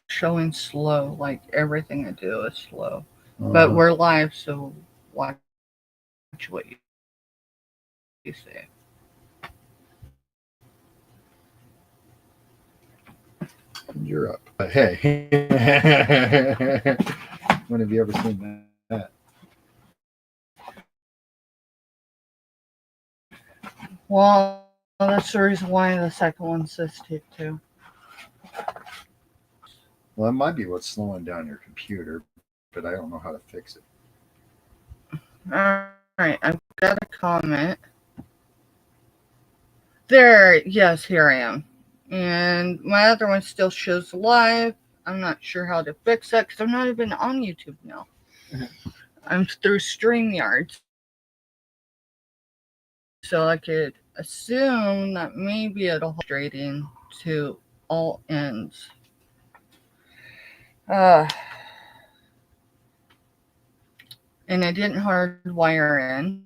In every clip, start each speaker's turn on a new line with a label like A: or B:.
A: showing slow. Like everything I do is slow. But we're live, so watch what you say.
B: You're up. Hey, when have you ever seen that?
A: Well, that's the reason why the second one says Take2.
B: Well, it might be what's slowing down your computer, but I don't know how to fix it.
A: Alright, I've got a comment. There, yes, here I am. And my other one still shows live. I'm not sure how to fix that because I'm not even on YouTube now. I'm through StreamYard. So I could assume that maybe it'll straighten to all ends. Uh, and I didn't hardwire in.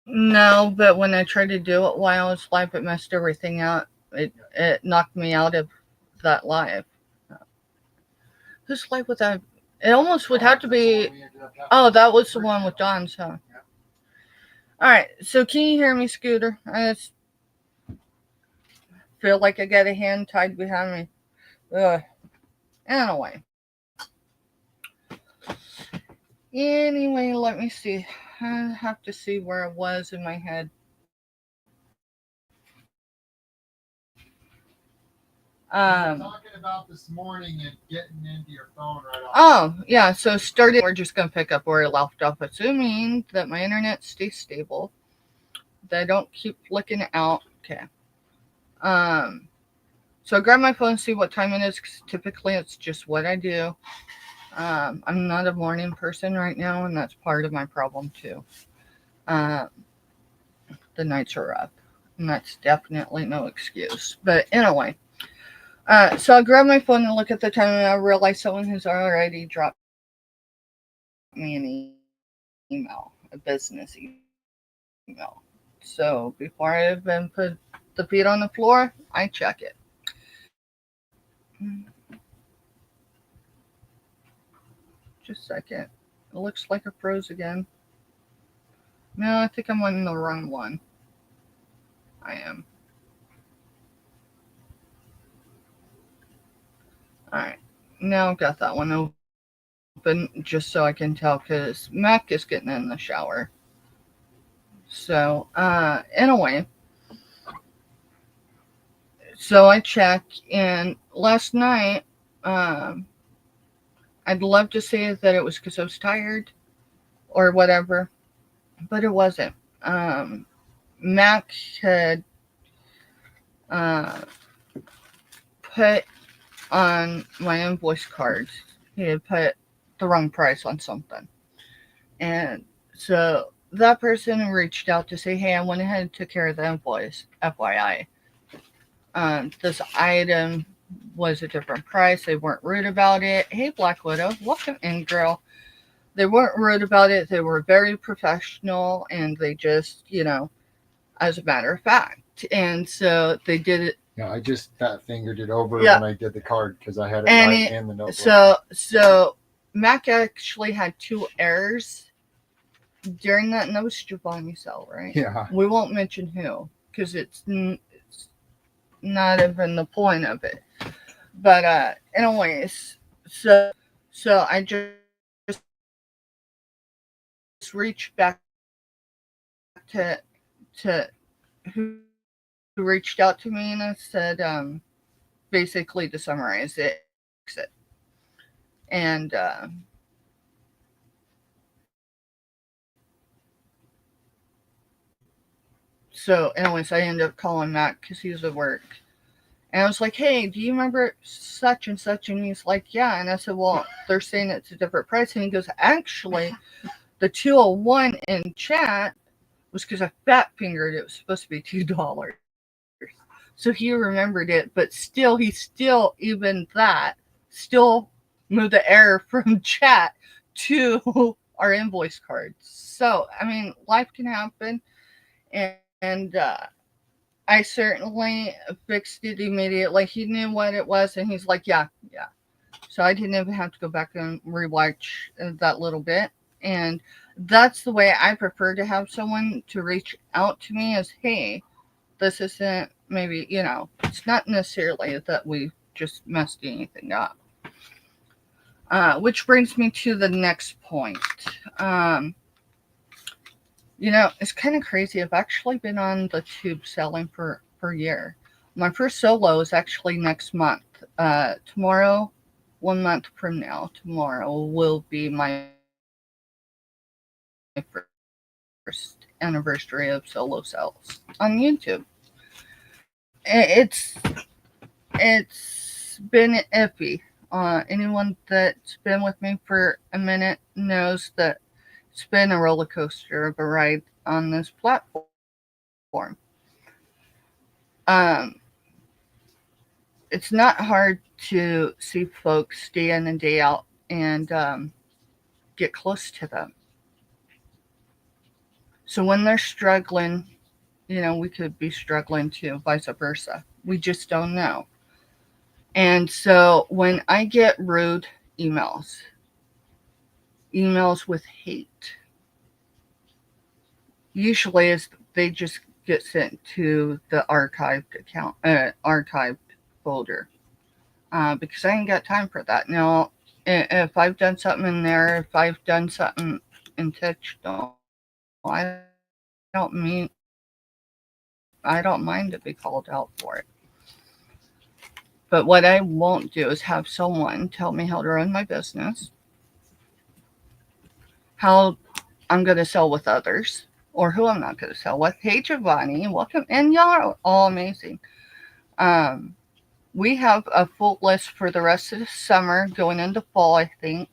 A: No, but when I tried to do it while I was live, it messed everything out. It knocked me out of that live. Who's live with that? It almost would have to be. Oh, that was the one with Don's, huh? All right. So can you hear me, Scooter? I just feel like I got a hand tied behind me. Ugh. Anyway. Anyway, let me see. I have to see where it was in my head.
B: Talking about this morning and getting into your phone right off.
A: Oh, yeah. So starting, we're just going to pick up where I left off, assuming that my internet stays stable, that I don't keep flicking out. Okay. So I grab my phone and see what time it is, because typically it's just what I do. I'm not a morning person right now, and that's part of my problem too. Um, the nights are up, and that's definitely no excuse. But anyway, so I grab my phone and look at the time, and I realize someone has already dropped me an email, a business email. So before I even put the feet on the floor, I check it. Just a second. It looks like it froze again. No, I think I'm on the wrong one. I am. Alright. Now I've got that one open just so I can tell because Mac is getting in the shower. So, anyway. So I check, and last night, I'd love to say that it was because I was tired or whatever, but it wasn't. Mac had uh, put on my invoice card, he had put the wrong price on something. And so that person reached out to say, hey, I went ahead and took care of the invoice, FYI. This item was a different price. They weren't rude about it. Hey, Black Widow, welcome in, girl. They weren't rude about it. They were very professional, and they just, as a matter of fact. And so they did it.
B: Yeah, I just fat fingered it over
A: Yeah.
B: when I did the card because I had it
A: And
B: right in the notebook.
A: So Mac actually had 2 errors during that, and that was Giovanni Cell, right?
B: Yeah.
A: We won't mention who because it's not even the point of it. But anyways, so I just reached back to who reached out to me, and I said, basically to summarize it, and so anyways, I ended up calling Matt because he was at work. And I was like, hey, do you remember such and such? And he's like, yeah. And I said, well, they're saying it's a different price. And he goes, actually, the 201 in chat was because I fat fingered it. It was supposed to be $2. So he remembered it, but even that, still moved the error from chat to our invoice cards. So, I mean, life can happen. And I certainly fixed it immediately. He knew what it was, and he's like, "Yeah, yeah." So I didn't even have to go back and rewatch that little bit. And that's the way I prefer to have someone to reach out to me is, "Hey, this isn't maybe it's not necessarily that we just messed anything up." Which brings me to the next point. Um, it's kind of crazy. I've actually been on the tube selling for a year. My first solo is actually next month. Tomorrow, 1 month from now, tomorrow will be my first anniversary of solo sales on YouTube. It's been iffy. Anyone that's been with me for a minute knows that it's been a roller coaster of a ride on this platform. Um, it's not hard to see folks day in and day out and get close to them. So when they're struggling, we could be struggling too, vice versa. We just don't know. And so when I get rude emails, emails with hate, usually is they just get sent to the archived archived folder, because I ain't got time for that. Now, if I've done something in there, if I've done something intentional, I don't mind to be called out for it. But what I won't do is have someone tell me how to run my business, how I'm going to sell with others, or who I'm not going to sell with. Hey, Giovanni, welcome. And y'all are all amazing. Um, we have a full list for the rest of the summer going into fall, I think,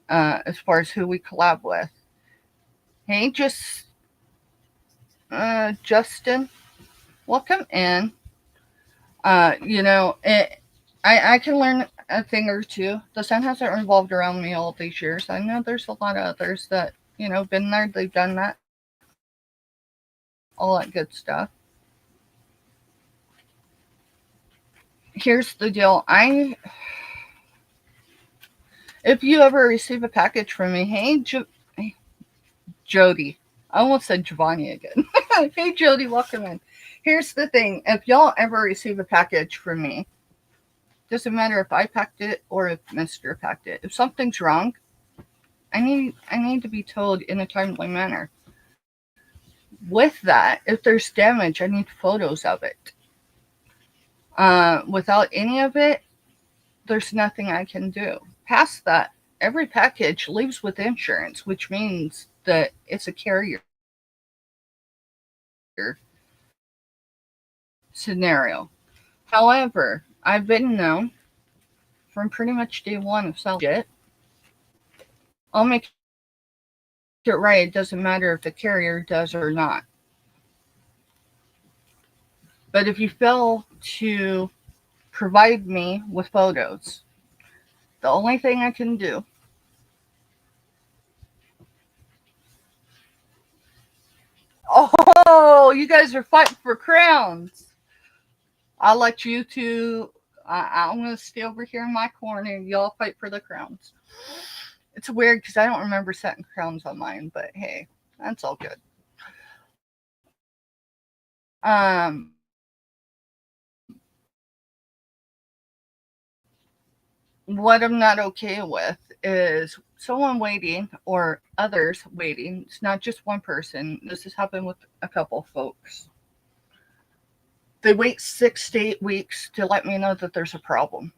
A: as far as who we collab with. Hey, Justin, welcome in. I can learn a thing or two. The sun hasn't revolved around me all these years. I know there's a lot of others that, been there, they've done that, all that good stuff. Here's the deal. If you ever receive a package from me, hey, Jody, I almost said Giovanni again. Hey, Jody, welcome in. Here's the thing. If y'all ever receive a package from me, doesn't matter if I packed it or if Mister packed it. If something's wrong, I need to be told in a timely manner. With that, if there's damage, I need photos of it. Without any of it, there's nothing I can do. Past that, every package leaves with insurance, which means that it's a carrier scenario. However, I've been known from pretty much day one of selling it. I'll make it right. It doesn't matter if the carrier does or not. But if you fail to provide me with photos, the only thing I can do. Oh, you guys are fighting for crowns. I'll let you two. I'm gonna stay over here in my corner. And y'all fight for the crowns. It's weird because I don't remember setting crowns on mine, but hey, that's all good. What I'm not okay with is someone waiting or others waiting. It's not just one person. This has happened with a couple folks. They wait 6 to 8 weeks to let me know that there's a problem.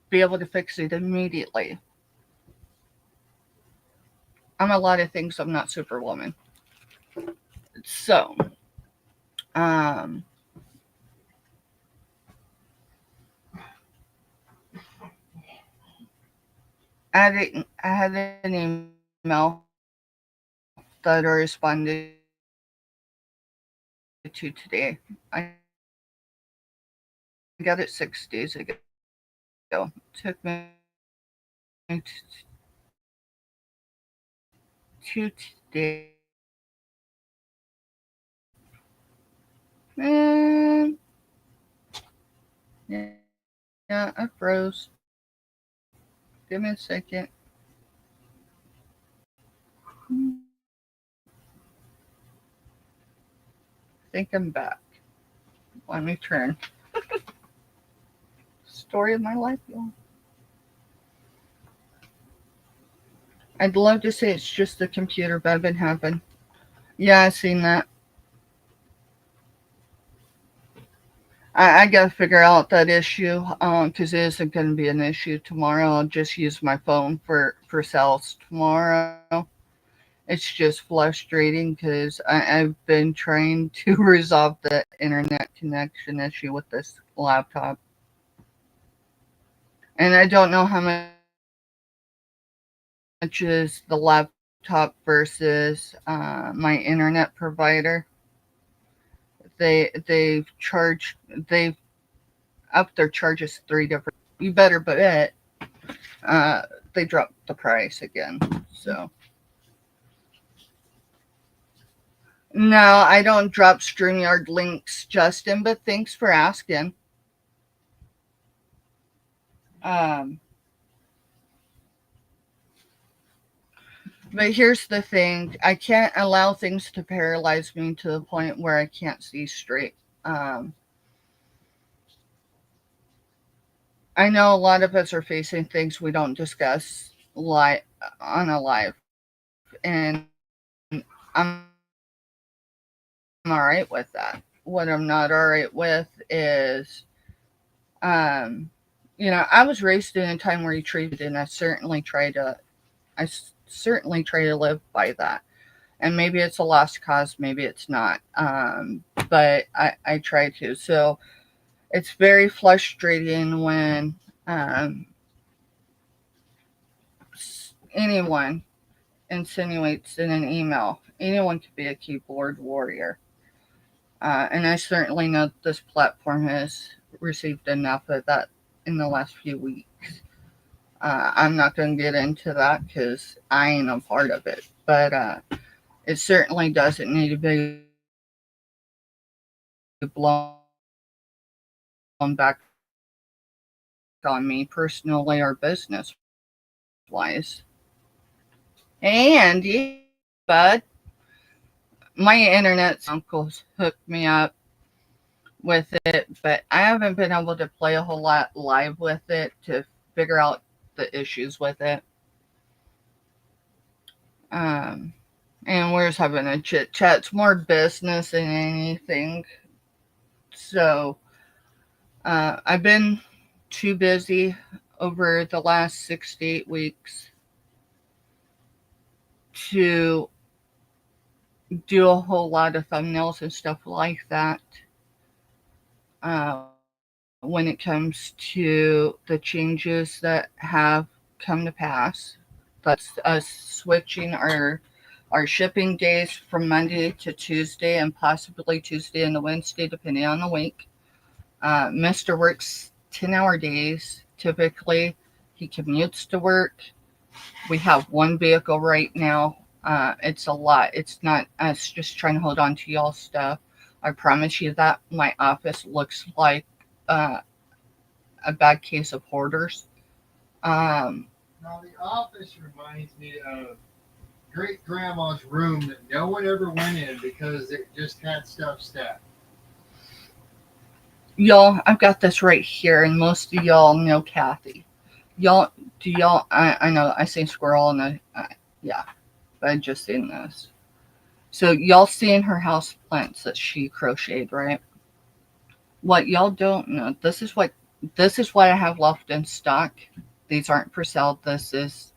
A: Be able to fix it immediately. I'm a lot of things. I'm not Superwoman. So, um, I had an email that I responded to today. I got it 6 days ago. Took me 2 days And yeah, I froze. Give me a second. I think I'm back. Let me turn. Story of my life, y'all. I'd love to say it's just the computer, but I've been having. Yeah, I seen that. I gotta figure out that issue, because it isn't gonna be an issue tomorrow. I'll just use my phone for sales tomorrow. It's just frustrating because I've been trying to resolve the internet connection issue with this laptop, and I don't know how much is the laptop versus my internet provider. They've charged they've upped their charges 3 different. You better bet uh, they dropped the price again. So no, I don't drop StreamYard links, Justin. But thanks for asking. Um, but here's the thing: I can't allow things to paralyze me to the point where I can't see straight. Um, I know a lot of us are facing things we don't discuss live on a live, and I'm all right with that. What I'm not all right with is, um, I was raised in a time where you treated, and I certainly try to live by that. And maybe it's a lost cause, maybe it's not. But I try to. So it's very frustrating when um, anyone insinuates in an email. Anyone could be a keyboard warrior. And I certainly know this platform has received enough of that in the last few weeks. I'm not going to get into that because I ain't a part of it. But it certainly doesn't need to be blown back on me personally or business wise. And yeah, bud, my internet uncles hooked me up with it, but I haven't been able to play a whole lot live with it to figure out the issues with it. Um, and we're just having a chit chat. It's more business than anything. So I've been too busy over the last 6 to 8 weeks to do a whole lot of thumbnails and stuff like that. When it comes to the changes that have come to pass, that's us switching our shipping days from Monday to Tuesday and possibly Tuesday and the Wednesday, depending on the week. Mr. works 10-hour days typically. He commutes to work. We have one vehicle right now. It's a lot. It's not us just trying to hold on to y'all stuff. I promise you that my office looks like uh, a bad case of hoarders. Um,
B: Now, the office reminds me of great grandma's room that no one ever went in because it just had stuff stacked.
A: y'all, I've got this right here, and most of y'all know Kathy. Y'all, do y'all? I know I say squirrel, and yeah, but I just seen this. So y'all seeing her house plants that she crocheted, right? What y'all don't know, this is what I have left in stock. These aren't for sale. This is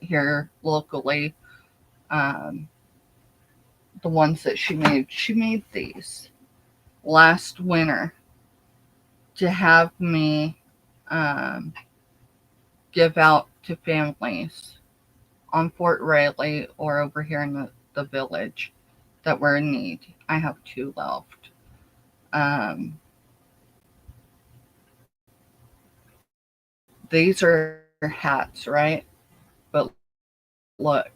A: here locally. Um, the ones that she made. She made these last winter to have me um, give out to families on Fort Riley or over here in the village that were in need. I have two left. Um, these are hats, right? But look,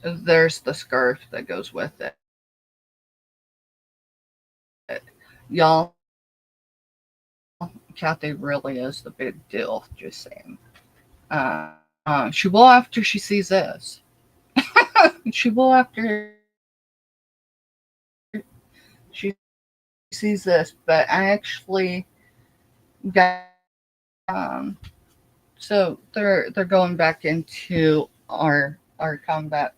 A: there's the scarf that goes with it. Y'all, Kathy really is the big deal, just saying. She will after she sees this. She will after she sees this, but I actually got so they're going back into our combat,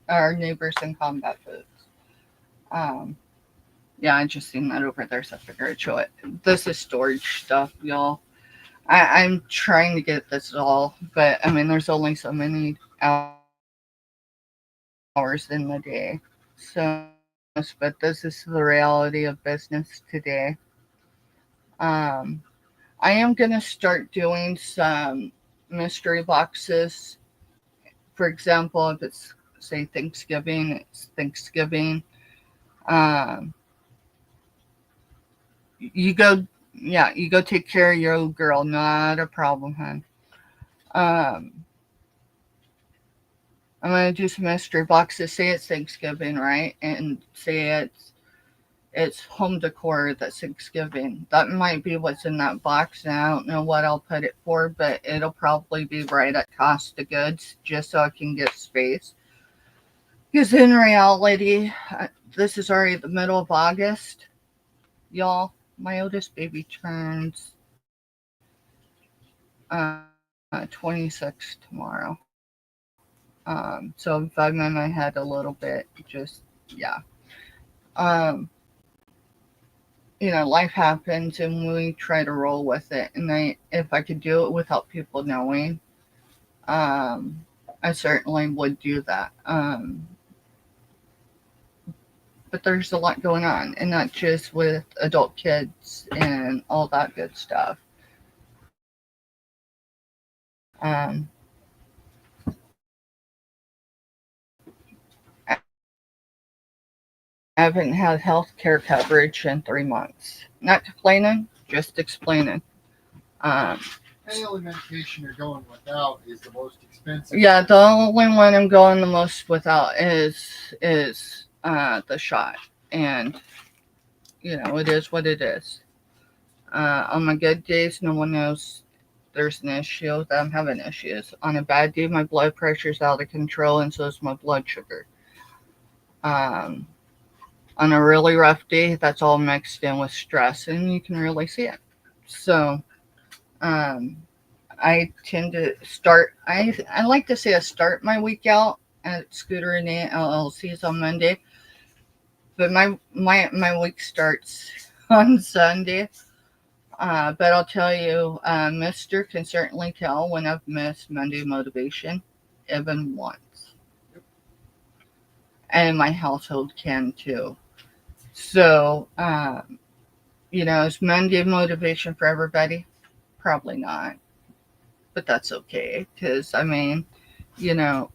A: our neighbors in combat foods. Um, yeah, I just seen that over there, so I figured I'd show it. This is storage stuff, y'all. I'm trying to get this all, but I mean, there's only so many hours in the day. So, but this is the reality of business today. Um, I am gonna start doing some mystery boxes. For example, if it's say Thanksgiving, it's Thanksgiving. Um, you go, yeah, you go take care of your old girl. Not a problem, hon. Um, I'm gonna do some mystery boxes. Say it's Thanksgiving, right? And say it's home decor that's Thanksgiving. That might be what's in that box, and I don't know what I'll put it for, but it'll probably be right at cost of goods, just so I can get space. Because in reality, this is already the middle of August, y'all. My oldest baby turns 26 tomorrow. So if I'm in my head a little bit, just yeah. Um, life happens and we try to roll with it. And if I could do it without people knowing, um, I certainly would do that. But there's a lot going on, and not just with adult kids and all that good stuff. Um, I haven't had health care coverage in 3 months. Not complaining, just explaining. Um,
B: The only medication you're going without is the most expensive.
A: yeah, the only one I'm going the most without is the shot, and it is what it is. On my good days, no one knows there's an issue that I'm having issues. On a bad day, my blood pressure's out of control, and so is my blood sugar. Um, on a really rough day, that's all mixed in with stress, and you can really see it. So, um, I tend to start. I like to say I start my week out at Scooter and LLC's on Monday, but my week starts on Sunday. But I'll tell you, Mister can certainly tell when I've missed Monday motivation, even once, and my household can too. So, is Monday motivation for everybody? Probably not, but that's okay because I mean, you know,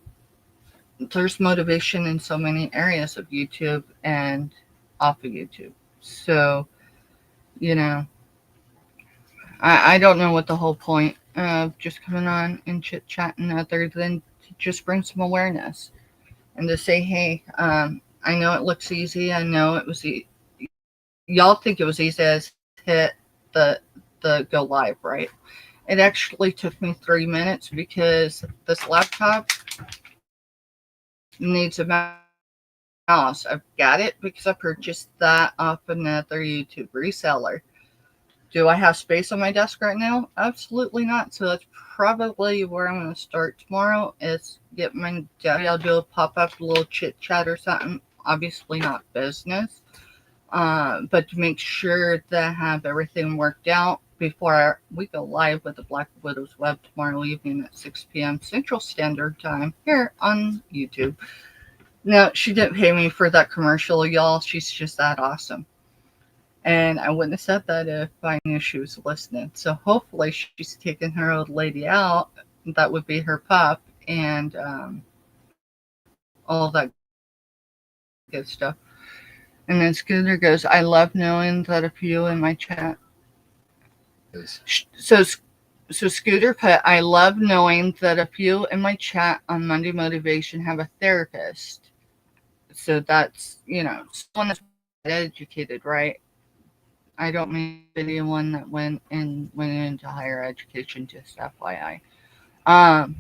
A: there's motivation in so many areas of YouTube and off of YouTube. So, you know, I don't know what the whole point of just coming on and chit chatting other than to just bring some awareness and to say, hey, I know it looks easy. I know it was y'all think it was easy as hit the go live, right? It actually took me 3 minutes because this laptop needs a mouse. I've got it because I purchased that off another YouTube reseller. Do I have space on my desk right now? Absolutely not. So that's probably where I'm going to start tomorrow is get my maybe I'll do a pop-up little chit chat or something. Obviously not business. But to make sure that I have everything worked out before we go live with the Black Widows Web tomorrow evening at 6 p.m. Central Standard Time here on YouTube. No, she didn't pay me for that commercial, y'all. She's just that awesome. And I wouldn't have said that if I knew she was listening. So hopefully she's taking her old lady out. That would be her pup and all that good stuff. And then Scooter goes, I love knowing that a few in my chat.
B: Is
A: So Scooter So Scooter put, I love knowing that a few in my chat on Monday Motivation have a therapist. So that's, someone that's educated, right? I don't mean anyone that went into higher education, just FYI. Um,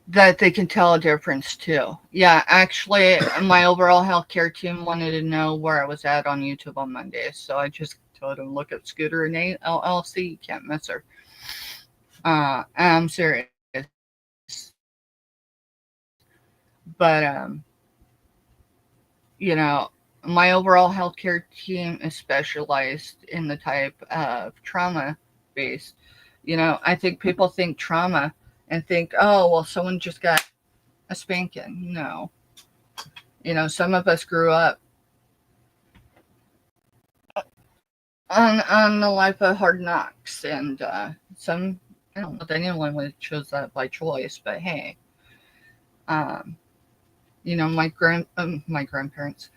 A: that they can tell a difference too. Yeah, actually, my overall healthcare team wanted to know where I was at on YouTube on Monday, so I just told them, look at Scooter Renee LLC. You can't miss her. I'm serious, but you know, my overall healthcare team is specialized in the type of trauma based. I think people think trauma and think, oh, well, someone just got a spanking. No. Some of us grew up on the life of hard knocks, and some, I don't know if anyone would choose that by choice, but hey, um, my grandparents,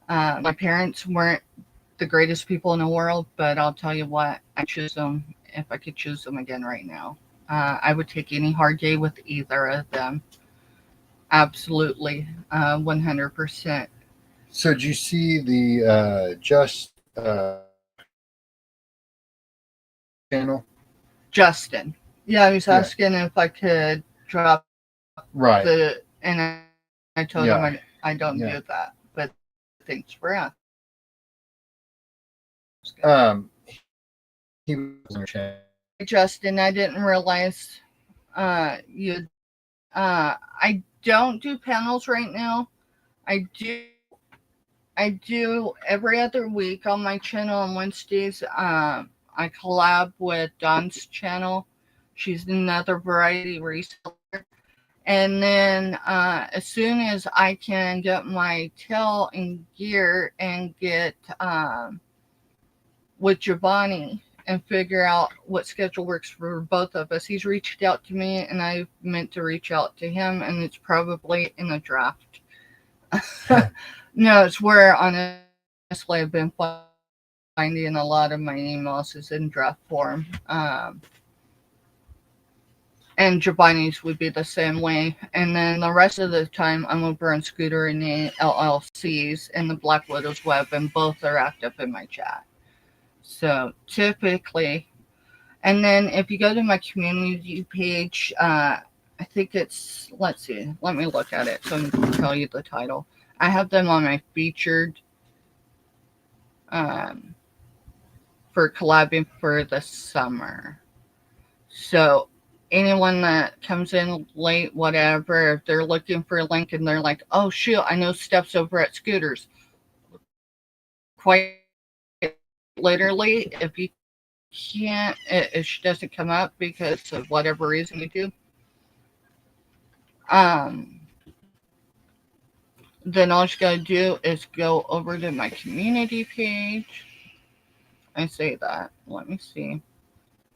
A: my parents weren't the greatest people in the world, but I'll tell you what, I choose them if I could choose them again right now. I would take any hard day with either of them. Absolutely, 100%.
C: So did you see the Just channel?
A: Justin. Yeah, I was
C: Yeah.
A: asking if I could drop
C: Right.
A: and I told him I don't do that. But thanks for asking.
C: He was in your channel.
A: Justin, I didn't realize you. I don't do panels right now. I do. I do every other week on my channel on Wednesdays. I collab with Dawn's channel. She's another variety reseller. And then as soon as I can get my tail in gear and get with Giovanni and figure out what schedule works for both of us. He's reached out to me and I meant to reach out to him, and it's probably in a draft. No, it's where honestly I've been finding a lot of my emails is in draft form. And Giovanni's would be the same way. And then the rest of the time, I'm over on Scooter and the LLCs and the Black Widow's Web, and both are active in my chat. So typically, and then if you go to my community page, I think it's, let's see, let me look at it so I can tell you the title. I have them on my featured for collabing for the summer. So anyone that comes in late, whatever, if they're looking for a link and they're like, oh shoot, I know Steph's over at Scooters. Quite literally, if you can't, if she doesn't come up because of whatever reason you do, then all you gotta do is go over to my community page. I say that. Let me see.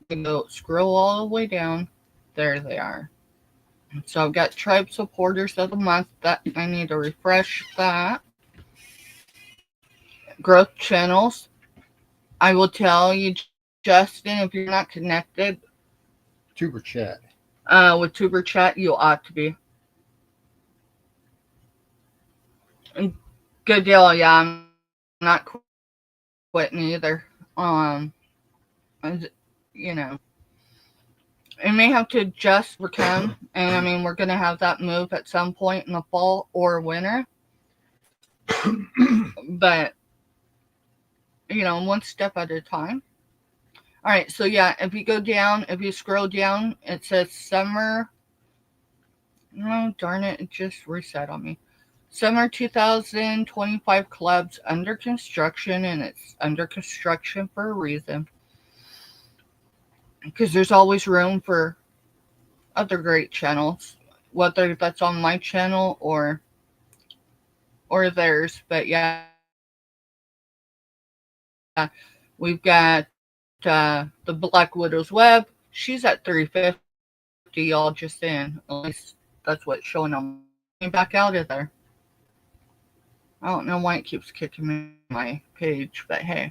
A: Go scroll all the way down. There they are. So I've got Tribe Supporters of the Month. That I need to refresh that. Growth Channels. I will tell you, Justin, if you're not connected
C: Tuber Chat.
A: With Tuber Chat, you ought to be. Good deal. Yeah, I'm not quitting either. You know, it may have to adjust for Chem, and I mean, we're going to have that move at some point in the fall or winter. But, one step at a time. All right, so yeah, if you go down, if you scroll down, it says summer. No, darn it, it just reset on me. Summer 2025 clubs under construction, and it's under construction for a reason. Because there's always room for other great channels, whether that's on my channel or theirs. But yeah, we've got the Black Widow's Web. She's at 350, y'all, just in. At least that's what's showing on me. Back out of there. I don't know why it keeps kicking me my page, but hey.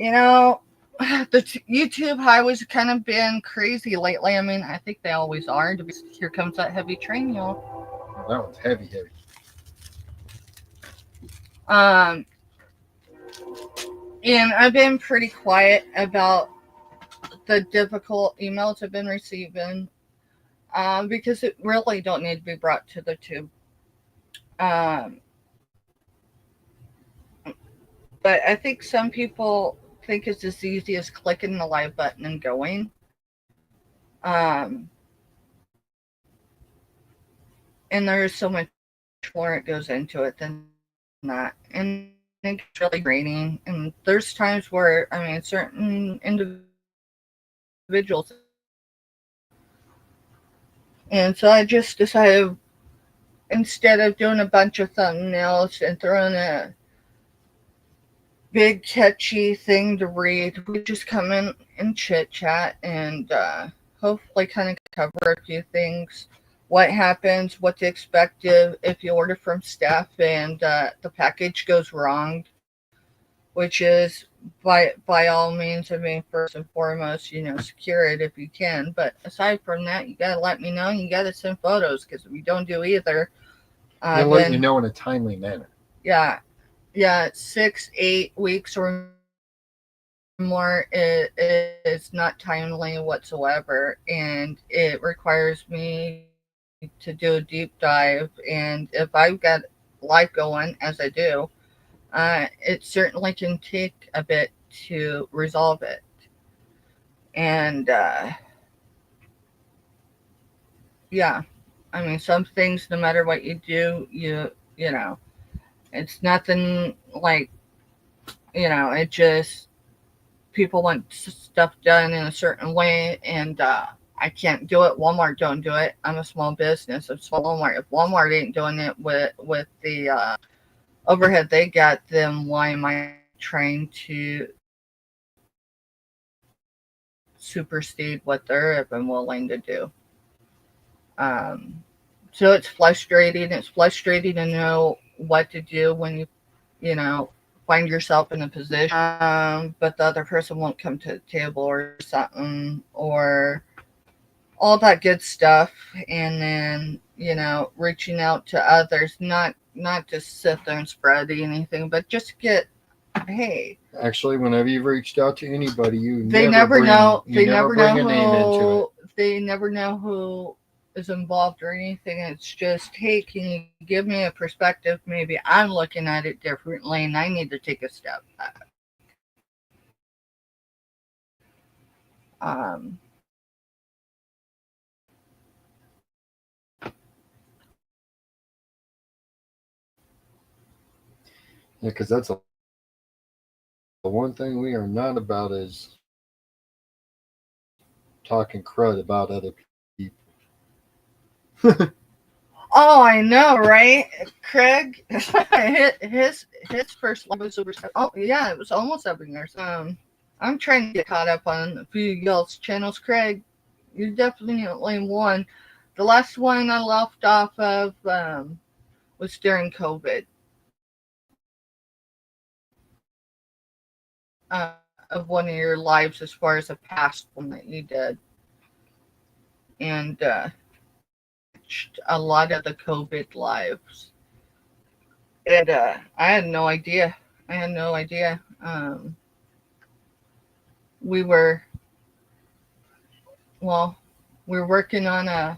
A: You know, the YouTube highways have kind of been crazy lately. I mean, I think they always are. Here comes that heavy train, y'all.
C: Well, that one's heavy, heavy.
A: Um, and I've been pretty quiet about the difficult emails I've been receiving, because it really don't need to be brought to the tube. Um, but I think some people think it's as easy as clicking the live button and going. Um, and there's so much more it goes into it than that. And it's really draining. And there's times where, I mean, certain individuals. And so I just decided, instead of doing a bunch of thumbnails and throwing a big catchy thing to read, we just come in and chit chat and hopefully kind of cover a few things. What happens, what to expect if you order from Steph and the package goes wrong, which is by all means, I mean, first and foremost, secure it if you can. But aside from that, you gotta let me know. You gotta send photos, because if you don't do either,
C: They'll let you know in a timely manner.
A: Yeah, 6, 8 weeks or more is not timely whatsoever, and it requires me to do a deep dive. And if I've got life going, as I do, it certainly can take a bit to resolve it. And yeah, I mean, some things, no matter what you do, you know, it's nothing like, it just, people want stuff done in a certain way, and I can't do it. Walmart don't do it. I'm a small business. I'm small Walmart. If Walmart ain't doing it with the overhead they got, then why am I trying to supersede what they're even willing to do? So it's frustrating. It's frustrating to know what to do when you find yourself in a position, but the other person won't come to the table or something, or all that good stuff. And then, reaching out to others, not just sit there and spread anything, but just get, hey.
C: Actually, whenever you've reached out to anybody,
A: They never know
C: a name into it.
A: They never know who is involved or anything. It's just, hey, can you give me a perspective? Maybe I'm looking at it differently and I need to take a step back.
C: Yeah, because that's the one thing we are not about, is talking crud about other people.
A: Oh, I know, right? Craig, his first live was over. Oh, yeah, it was almost 7 years. I'm trying to get caught up on a few y'all's channels. Craig, you definitely won. The last one I left off of was during COVID. Of one of your lives, as far as a past one that you did. And a lot of the COVID lives. And I had no idea. We were working on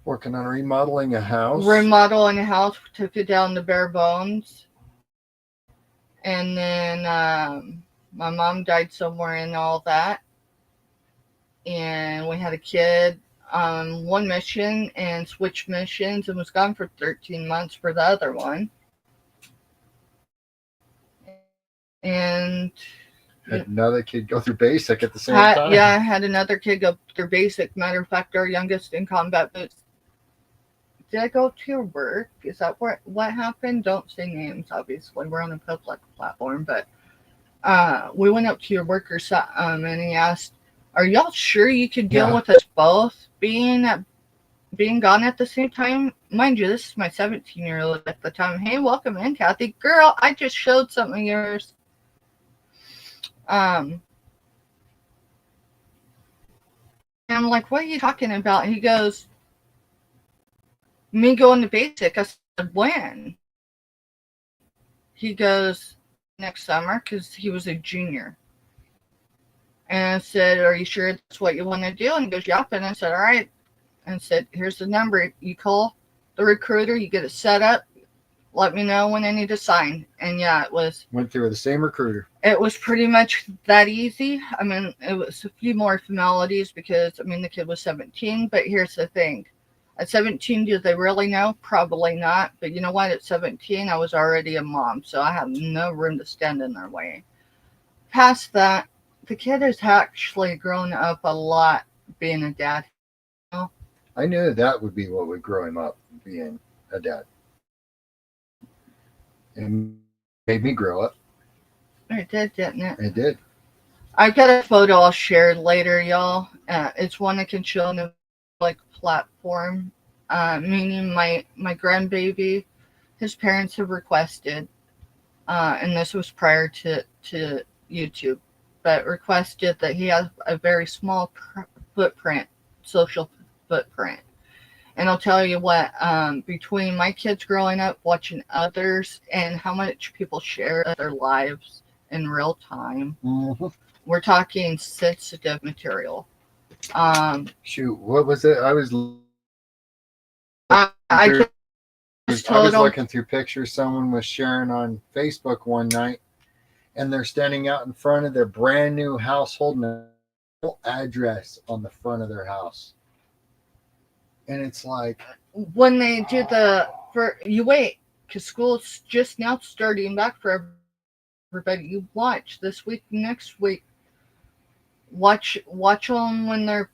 C: remodeling a house.
A: Took it down to bare bones. And then my mom died somewhere in all that. And we had a kid on one mission and switched missions and was gone for 13 months for the other one. And
C: had another kid go through basic at the same time.
A: Yeah, I had another kid go through basic. Matter of fact, our youngest in combat boots. Did I go to your work? Is that what happened? Don't say names, obviously. We're on a public platform. But we went up to your work or something, and he asked, are y'all sure you could deal with us both being gone at the same time? Mind you, this is my 17-year-old at the time. Hey, welcome in, Kathy. Girl, I just showed something of yours. And I'm like, what are you talking about? And he goes, me going to basic. I said, when? He goes, next summer, because he was a junior. And I said, are you sure that's what you want to do? And he goes, yep. And I said, all right. And I said, here's the number. You call the recruiter, you get it set up. Let me know when I need to sign. And yeah,
C: Went through the same recruiter.
A: it was pretty much that easy. I mean, it was a few more formalities because, I mean, the kid was 17. But here's the thing. At 17, do they really know? Probably not. But you know what? At 17, I was already a mom. So I have no room to stand in their way. Past that, the kid has actually grown up a lot being a dad.
C: I knew that would be what would grow him up, being a dad. And made me grow up.
A: It did, didn't it?
C: It did.
A: I got a photo I'll share later, y'all. It's one I can show on a like platform. Meaning my grandbaby, his parents have requested, and this was prior to YouTube, but requested that he has a very small footprint, social footprint. And I'll tell you what, between my kids growing up watching others and how much people share their lives in real time, we're talking sensitive material.
C: Shoot, what was it? I was looking through pictures someone was sharing on Facebook one night, and they're standing out in front of their brand new house holding a address on the front of their house. And it's like,
A: when they do you wait, because school's just now starting back for everybody. You watch this week, next week. Watch them when they're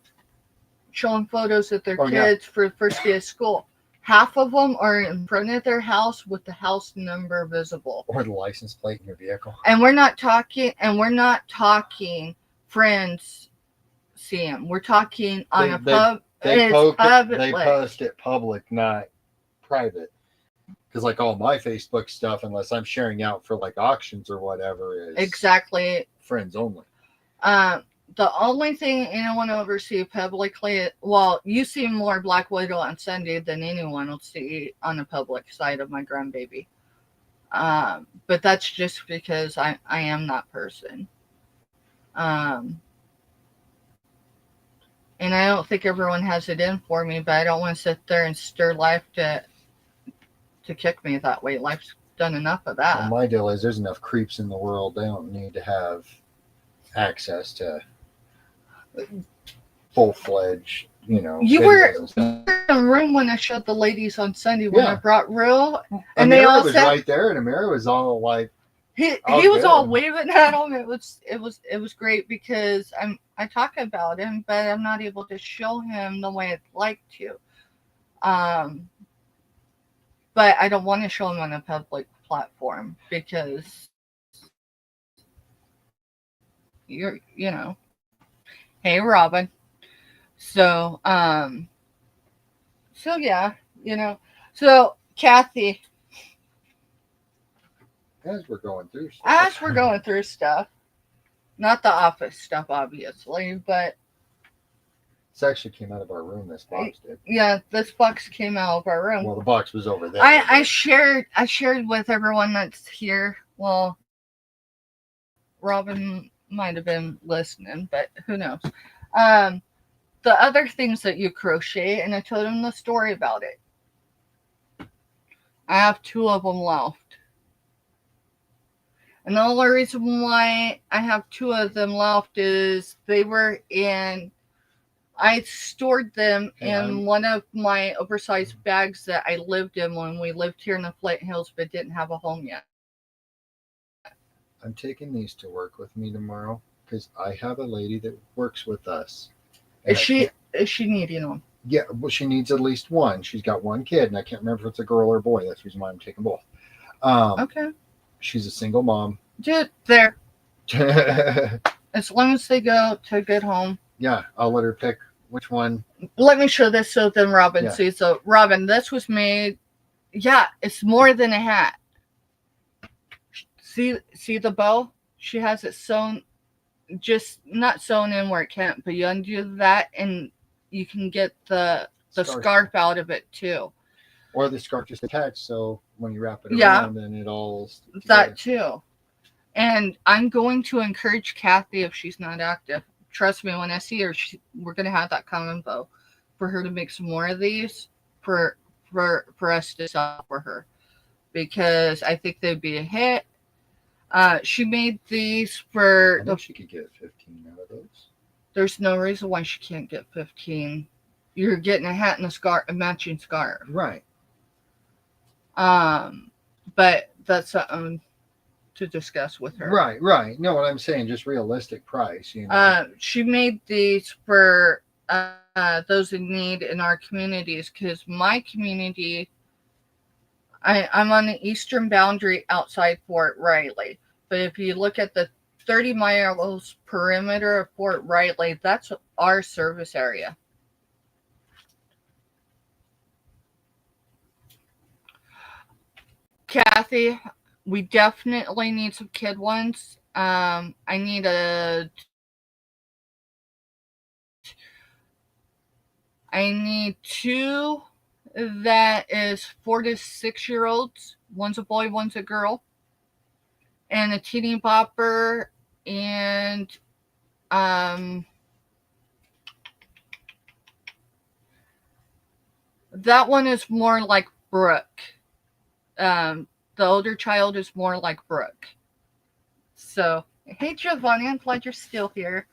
A: showing photos of their kids for the first day of school. Half of them are in front of their house with the house number visible,
C: or the license plate in your vehicle.
A: And we're not talking friends see them. We're talking on a pub.
C: They post it public, not private. Because like all my Facebook stuff, unless I'm sharing out for like auctions or whatever, is
A: exactly
C: friends only.
A: The only thing anyone will ever see publicly, well, you see more Black Widow on Sunday than anyone will see on the public side of my grandbaby. But that's just because I am that person. And I don't think everyone has it in for me, but I don't want to sit there and stir life to kick me that way. Life's done enough of that.
C: Well, my deal is there's enough creeps in the world. They don't need to have access to full-fledged,
A: You were in the room when I showed the ladies on Sunday when I brought Real, and they all
C: was
A: said,
C: right there, and Amira was all like,
A: he was all waving at him. It was great because I talk about him, but I'm not able to show him the way I'd like to. But I don't want to show him on a public platform because hey Robin. So yeah, so Kathy,
C: as we're going through
A: stuff, not the office stuff obviously, but
C: this actually came out of our room. This box did.
A: Yeah, this box came out of our room.
C: Well, the box was over there.
A: I shared with everyone that's here. Well, Robin might have been listening, but who knows? The other things that you crochet, and I told him the story about it. I have 2 of them left. And the only reason why I have 2 of them left is I stored them in one of my oversized bags that I lived in when we lived here in the Flint Hills, but didn't have a home yet.
C: I'm taking these to work with me tomorrow because I have a lady that works with us.
A: Is she needing them?
C: Yeah, well, she needs at least one. She's got 1 kid, and I can't remember if it's a girl or a boy. That's the reason why I'm taking both.
A: Okay.
C: She's a single mom.
A: Dude, there. As long as they go to a good home.
C: Yeah, I'll let her pick which one.
A: Let me show this so then Robin sees. So, Robin, this was made. Yeah, it's more than a hat. See the bow? She has it sewn just not sewn in where it can't, but you undo that and you can get the scarf out of it too.
C: Or the scarf just attached, so when you wrap it
A: Yeah.
C: around, then it all sticks together.
A: That too. And I'm going to encourage Kathy, if she's not active. Trust me, when I see her, we're going to have that combo for her to make some more of these for us to sell for her, because I think they'd be a hit. She made these for
C: I think she could get 15 out of those.
A: There's no reason why she can't get 15. You're getting a hat and a matching scarf.
C: Right.
A: But that's something to discuss with her.
C: Right. No, what I'm saying, just realistic price, you know.
A: She made these for those in need in our communities, because my community, I'm on the eastern boundary outside Fort Riley. But if you look at the 30 miles perimeter of Fort Riley, that's our service area. Kathy, we definitely need some kid ones. I need two that is 4 to 6 year olds. One's a boy, one's a girl. And a teeny bopper, and that one is more like Brooke. The older child is more like Brooke. So, hey Giovanni, I'm glad you're still here.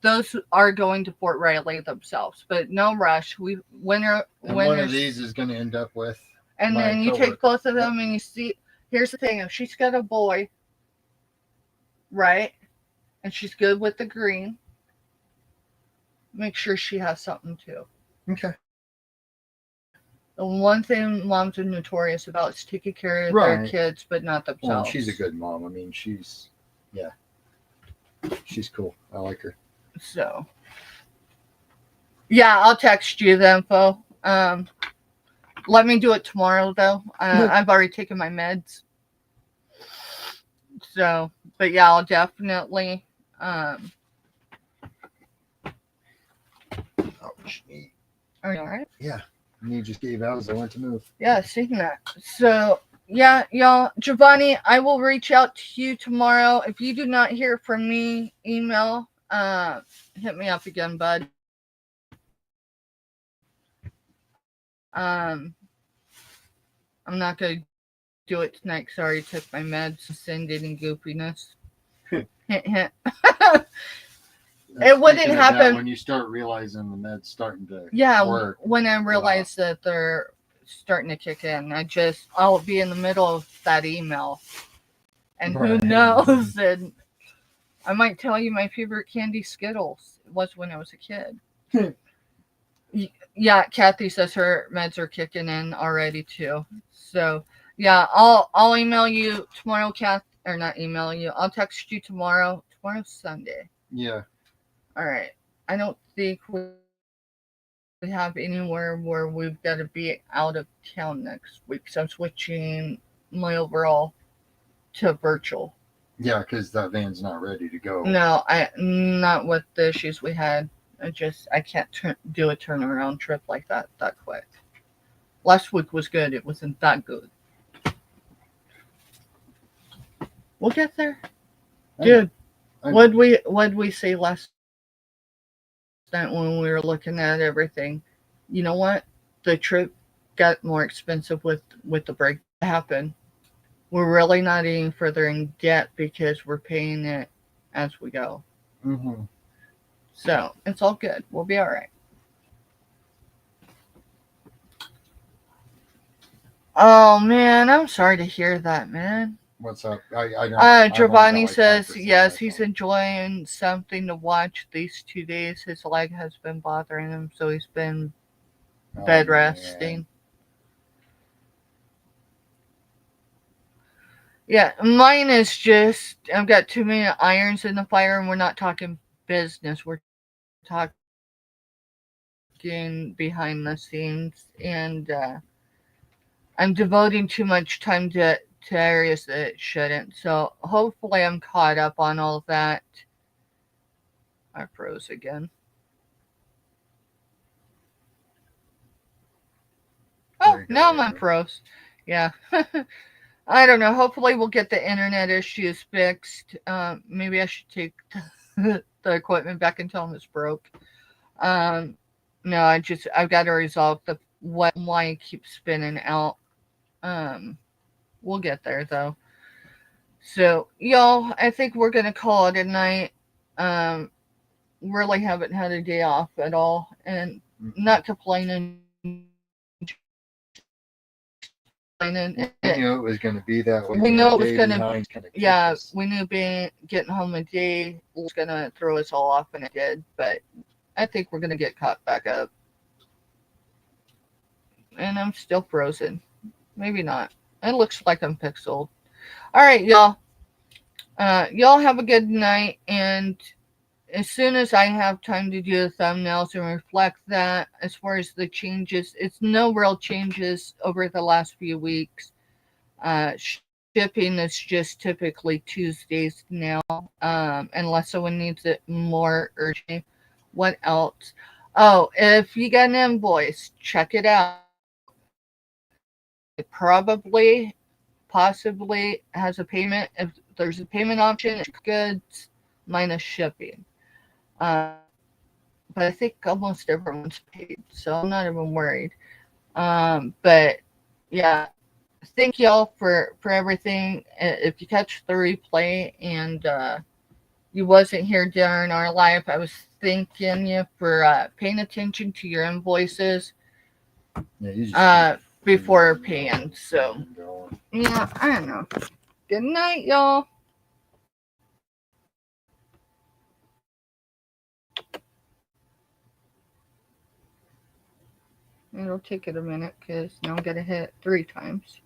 A: Those are going to Fort Riley themselves, but no rush.
C: One of these is going to end up with.
A: And then you take both of them and you see. Here's the thing: if she's got a boy, right, and she's good with the green, make sure she has something too.
C: Okay.
A: The one thing moms are notorious about is taking care of their kids, but not themselves.
C: Well, she's a good mom. I mean, she's cool. I like her.
A: So, yeah, I'll text you the info. Let me do it tomorrow, though. I've already taken my meds. So, but yeah, I'll definitely.
C: Ouch.
A: Are you all right?
C: Yeah. You just gave out as I went to move.
A: Yeah, seeing that. So, yeah, y'all. Giovanni, I will reach out to you tomorrow. If you do not hear from me, email. Hit me up again, bud. I'm not going to do it tonight because I already took my meds to send any goofiness. Hint, hint. It wouldn't happen
C: when you start realizing the meds starting to work.
A: When I realize that they're starting to kick in, I'll be in the middle of that email, and who knows? And I might tell you my favorite candy, Skittles. It was when I was a kid. Yeah, Kathy says her meds are kicking in already too. So yeah, I'll email you tomorrow, Kath, or not email you. I'll text you tomorrow. Tomorrow's Sunday.
C: Yeah.
A: All right. I don't think we have anywhere where we've got to be out of town next week. So I'm switching my overall to virtual.
C: Yeah, because that van's not ready to go.
A: No, not with the issues we had. I can't do a turnaround trip like that quick. Last week was good. It wasn't that good. We'll get there. Dude, what'd we say last night when we were looking at everything? You know what? The trip got more expensive with the break that happened. We're really not any further in debt because we're paying it as we go.
C: Mm-hmm.
A: So it's all good. We'll be all right. Oh man, I'm sorry to hear that, man.
C: What's up?
A: Giovanni says yes, he's enjoying something to watch these 2 days. His leg has been bothering him, so he's been bed resting. Yeah, mine is just I've got too many irons in the fire, and we're not talking business. We're talking behind the scenes, and I'm devoting too much time to to areas that it shouldn't. So hopefully I'm caught up on all of that. I froze again. Oh,
C: There you go,
A: now
C: there
A: I'm
C: you go.
A: unfroze. Yeah. I don't know. Hopefully we'll get the internet issues fixed. Maybe I should take the equipment back and tell them it's broke. Um, no, I've got to resolve the why it keeps spinning out. Um, we'll get there though. So y'all, I think we're gonna call it a night. Um, really haven't had a day off at all, and not complaining.
C: We knew it was going to be that way.
A: We knew it was
C: Day
A: gonna.
C: behind kind of
A: Yeah,
C: us.
A: we knew getting home a day was gonna throw us all off, and it did. But I think we're gonna get caught back up. And I'm still frozen. Maybe not. It looks like I'm pixeled. All right, y'all. Y'all have a good night, and as soon as I have time to do the thumbnails and reflect that, as far as the changes, it's no real changes over the last few weeks. Uh, Shipping is just typically Tuesdays now, unless someone needs it more urgently. What else? Oh, if you got an invoice, check it out. It probably, possibly has a payment. If there's a payment option, it's goods minus shipping. Uh, but I think almost everyone's paid, so I'm not even worried. But yeah, thank y'all for everything. If you catch the replay and you wasn't here during our live, I was thanking you for paying attention to your invoices
C: Yeah, you just
A: before paying. So yeah, I don't know. Good night, y'all. It'll take it a minute because now I'm gonna hit it 3 times.